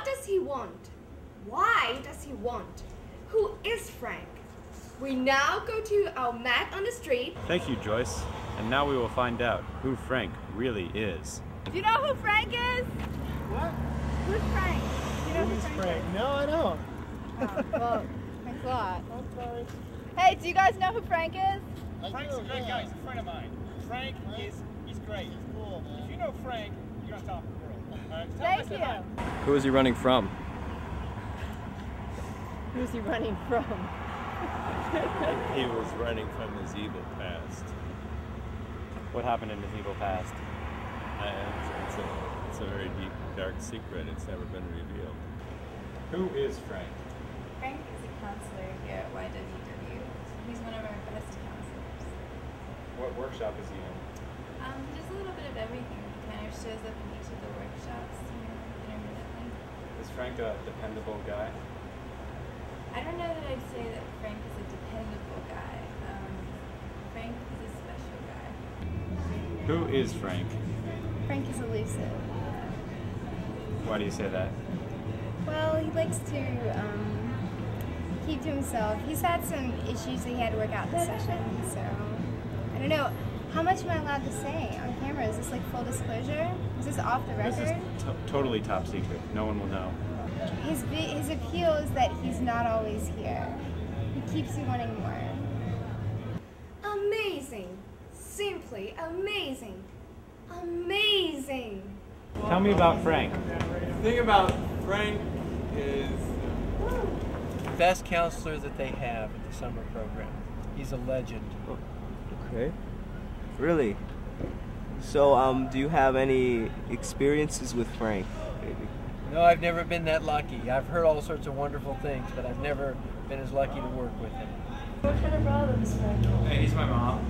What does he want? Why does he want? Who is Frank? We now go to our mat on the street. Thank you, Joyce. And now we will find out who Frank really is. Do you know who Frank is? What? Who's Frank? Do you know Who's who Frank? No, I don't. Oh, well, thanks a lot. I'm sorry. Hey, do you guys know who Frank is? Frank's a great guy. He's a friend of mine. Frank he's great. He's cool, man. If you know Frank, you're on top of the world. Tell him I Thank said you. hi. Who is he running from? Who's he running from? He was running from his evil past. What happened in his evil past? It's a very deep, dark secret. It's never been revealed. Who is Frank? Frank is a counselor here at YWW. He's one of our best counselors. What workshop is he in? He does a little bit of everything. He kind of shows up in each of the workshops, intermittently. Is Frank a dependable guy? I don't know that I'd say that Frank is a dependable guy. Frank is a special guy. Who is Frank? Frank is elusive. Why do you say that? Well, he likes to keep to himself. He's had some issues that he had to work out this session, so I don't know. How much am I allowed to say on camera? Is this like full disclosure? Is this off the record? This is totally top secret. No one will know. His appeal is that he's not always here. He keeps you wanting more. Amazing. Simply amazing. Amazing. Tell me about Frank. The thing about Frank is the best counselor that they have at the summer program. He's a legend. Okay. Really? So, do you have any experiences with Frank? Maybe? No, I've never been that lucky. I've heard all sorts of wonderful things, but I've never been as lucky to work with him. What kind of brother is Frank? Hey, he's my mom.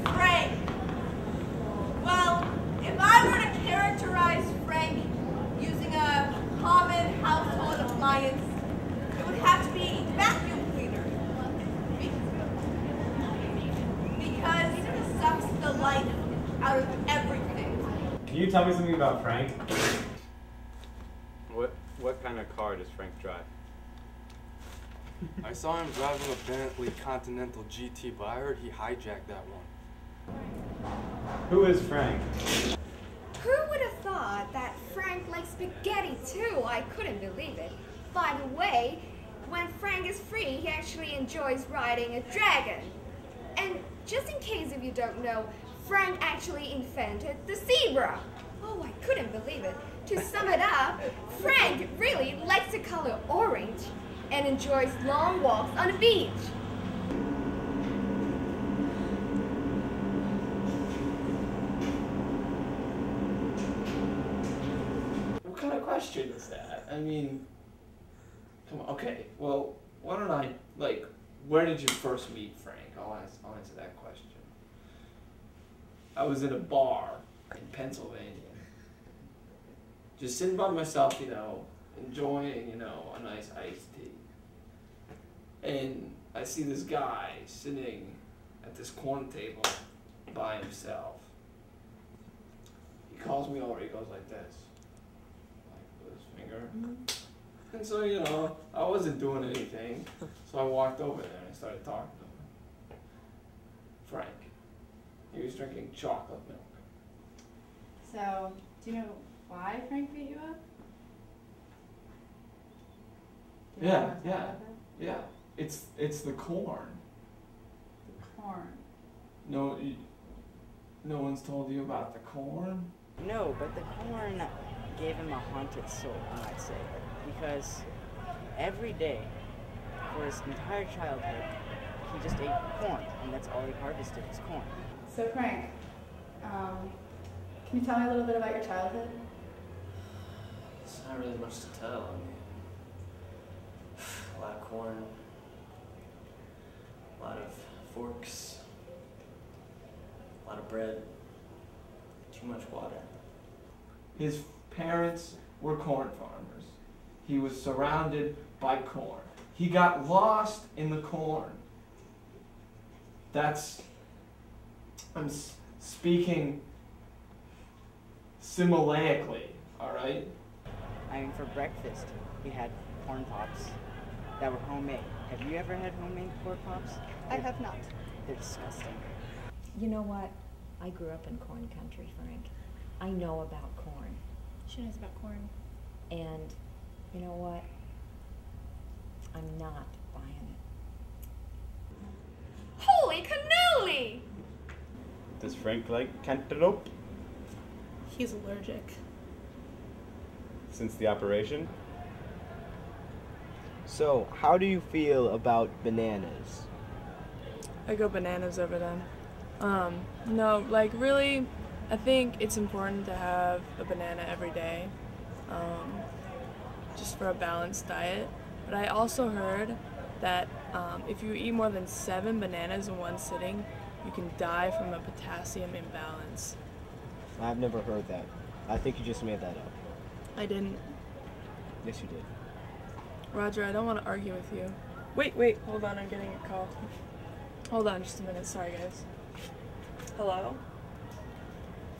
Frank. Well, if I were to characterize Frank using a common household appliance, it would have to be vacuum cleaner. Because it sucks the life out of everything. Can you tell me something about Frank? What kind of car does Frank drive? I saw him driving a Bentley Continental GT, but I heard he hijacked that one. Who is Frank? Who would have thought that Frank likes spaghetti too? I couldn't believe it. By the way, when Frank is free, he actually enjoys riding a dragon. And just in case if you don't know, Frank actually invented the zebra. Oh, I couldn't believe it. To sum it up, Frank really likes the color orange and enjoys long walks on the beach. What kind of question is that? I mean, come on. Okay, well, why don't I, like, where did you first meet Frank? I'll answer that question. I was in a bar in Pennsylvania. Just sitting by myself, enjoying, a nice iced tea. And I see this guy sitting at this corner table by himself. He calls me over, he goes like this. Like with his finger. And so, I wasn't doing anything. So I walked over there and I started talking to him. Frank. He was drinking chocolate milk. So, do you know why Frank beat you up? Do you know what's wrong with it? Yeah. It's the corn. The corn. No one's told you about the corn? No, but the corn gave him a haunted soul, I'd say. Because every day, for his entire childhood, he just ate corn, and that's all he harvested was corn. So Frank, can you tell me a little bit about your childhood? It's not really much to tell. I mean, a lot of corn, a lot of forks, a lot of bread, too much water. His parents were corn farmers. He was surrounded by corn. He got lost in the corn. I'm speaking similarly, all right? I mean, for breakfast, we had corn pops that were homemade. Have you ever had homemade corn pops? I have not. They're disgusting. You know what? I grew up in corn country, Frank. I know about corn. She knows about corn. And you know what? I'm not buying it. Holy cannoli! Does Frank like cantaloupe? He's allergic. Since the operation? So, how do you feel about bananas? I go bananas over them. No, like really, I think it's important to have a banana every day, just for a balanced diet. But I also heard that if you eat more than 7 bananas in one sitting, you can die from a potassium imbalance. I've never heard that. I think you just made that up. I didn't. Yes, you did. Roger, I don't want to argue with you. Wait, hold on, I'm getting a call. Hold on just a minute, sorry guys. Hello?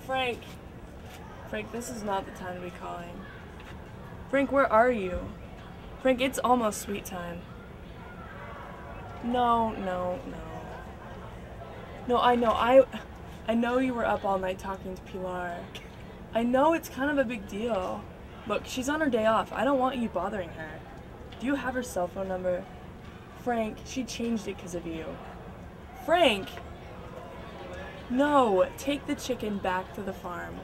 Frank, this is not the time to be calling. Frank, where are you? Frank, it's almost sweet time. No, I know, I know you were up all night talking to Pilar. I know it's kind of a big deal. Look, she's on her day off. I don't want you bothering her. Do you have her cell phone number? Frank, she changed it because of you. Frank! No, take the chicken back to the farm.